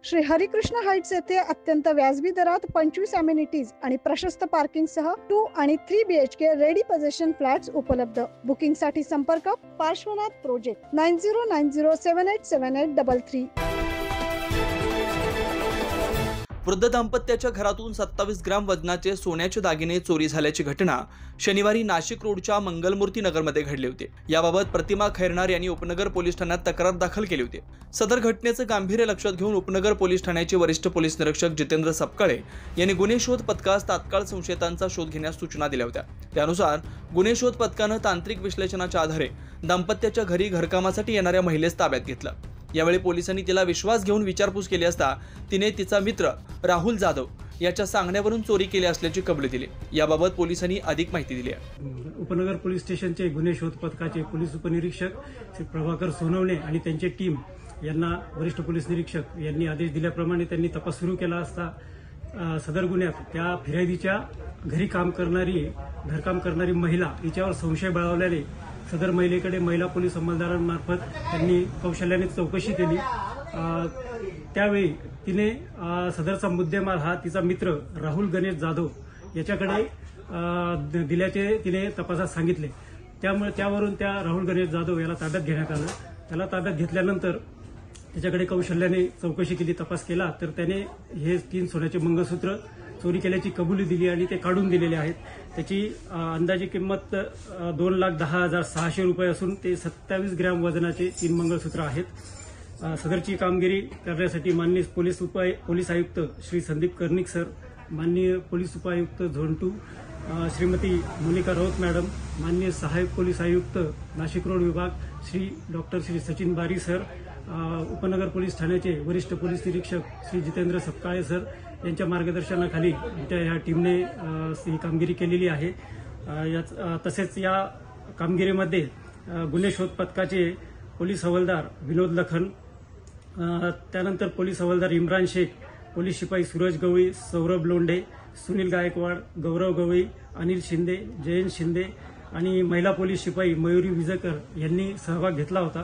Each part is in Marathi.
श्री हरिकृष्ण हाइट्स येथे अत्यंत व्याजबी दरात 25 अमेनिटीज आणि प्रशस्त पार्किंग सह 2 आणि 3 BHK रेडी पोझिशन फ्लॅट्स उपलब्ध। बुकिंग साठी संपर्क पार्श्वनाथ प्रोजेक्ट 9090787833। वृद्ध दाम्पत्याच्या घरातून 27 ग्रॅम वजनाचे सोन्याचे दागिने चोरी झाल्याची घटना शनिवारी नाशिक रोडच्या मंगलमूर्ती नगरमध्ये घडली होती। याबाबत प्रतिमा खैरनार यांनी उपनगर पोलीस ठाण्यात तक्रार दाखल केली होती। सदर घटनेचे गांभीर्य लक्षात घेऊन उपनगर पोलीस ठाण्याचे वरिष्ठ पोलीस निरीक्षक जितेंद्र सपकाळे यांनी गुन्हे शोध पथकास तात्काळ संशयितांचा शोध घेण्यास सूचना दिल्या होत्या। त्यानुसार गुन्हे शोध पथकाने तांत्रिक विश्लेषणाच्या आधारे दाम्पत्याच्या घरी घरकामासाठी येणाऱ्या महिलेस ताब्यात घेतलं। यावेळी पोलिसांनी तिला विश्वास घेऊन विचारपूस केली असता तिने तिचा मित्र राहुल जाधव याच्या सांगण्यावरून चोरी केली असल्याची कबुली दिली। याबाबत पोलिसांनी अधिक माहिती दिली आहे। उपनगर पोलीस स्टेशनचे गुन्हे शोध पथकाचे पोलीस उपनिरीक्षक श्री प्रभाकर सोनवणे आणि त्यांची टीम यांना वरिष्ठ पोलीस निरीक्षक यांनी आदेश दिल्याप्रमाणे त्यांनी तपास सुरू केला असता सदर गुन्ह्यात त्या फिर्यादीच्या घरी घरकाम करणारी महिला हिच्यावर संशय बळावल्याने सदर महिलेकडे महिला पोलीस अंमलदारांमार्फत त्यांनी कौशल्याने चौकशी केली। त्यावेळी तिने सदरचा मुद्देमाल हा तिचा मित्र राहुल गणेश जाधव याच्याकडे दिल्याचे तिने तपासात सांगितले। त्यावरून त्या राहुल गणेश जाधव याला ताब्यात घेण्यात आलं। त्याला ताब्यात घेतल्यानंतर त्याच्याकडे कौशल्याने चौकशी केली, तपास केला तर त्याने हे 3 सोन्याचे मंगळसूत्र चोरी केल्याची कबुली दिली आणि ते काढून दिलेले आहेत। त्याची अंदाजे किंमत 2,10,600 रुपये असून ते 27 ग्रॅम वजनाचे 3 मंगळसूत्र आहेत। सदरची कामगिरी करण्यासाठी माननीय पोलीस आयुक्त श्री संदीप कर्णिक सर, माननीय पोलीस उपायुक्त झोन 2 श्रीमती मोनिका राऊत मॅडम, माननीय सहाय्यक पोलीस आयुक्त नाशिक रोड विभाग श्री डॉक्टर श्री सचिन बारी सर, उपनगर पोलीस ठाण्याचे वरिष्ठ पोलीस निरीक्षक श्री जितेंद्र सपकाळे सर यांच्या मार्गदर्शनाखाली या टीमने ही कामगिरी केलेली आहे। तसेच या कामगिरीमध्ये गुन्हे शोध पथकाचे पोलीस हवालदार विनोद लखन, त्यानंतर पोलीस हवालदार इम्रान शेख, पोलीस शिपाई सूरज गवळी, सौरभ लोंढे, सुनील गायकवाड, गौरव गवळी, अनिल शिंदे, जयंत शिंदे आणि महिला पोलीस शिपाई मयुरी विजकर यांनी सहभाग घेतला होता।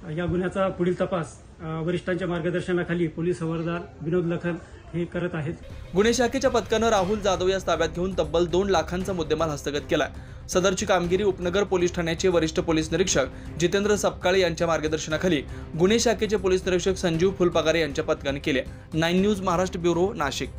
या गुन्ह्याचा पुढील तपास वरिष्ठांच्या मार्गदर्शनाखाली पोलीस हवालदार विनोद लखन हे करत आहेत। गुन्हे शाखेच्या पथकानं राहुल जाधव यास ताब्यात घेऊन तब्बल 2 लाखांचा मुद्देमाल हस्तगत केला। सदरची कामगिरी उपनगर पोलीस ठाण्याचे वरिष्ठ पोलीस निरीक्षक जितेंद्र सपकाळे यांच्या मार्गदर्शनाखाली गुन्हे शाखेचे पोलीस निरीक्षक संजीव फुलपगारे यांच्या पथकाने केले। 9 न्यूज महाराष्ट्र ब्युरो, नाशिक।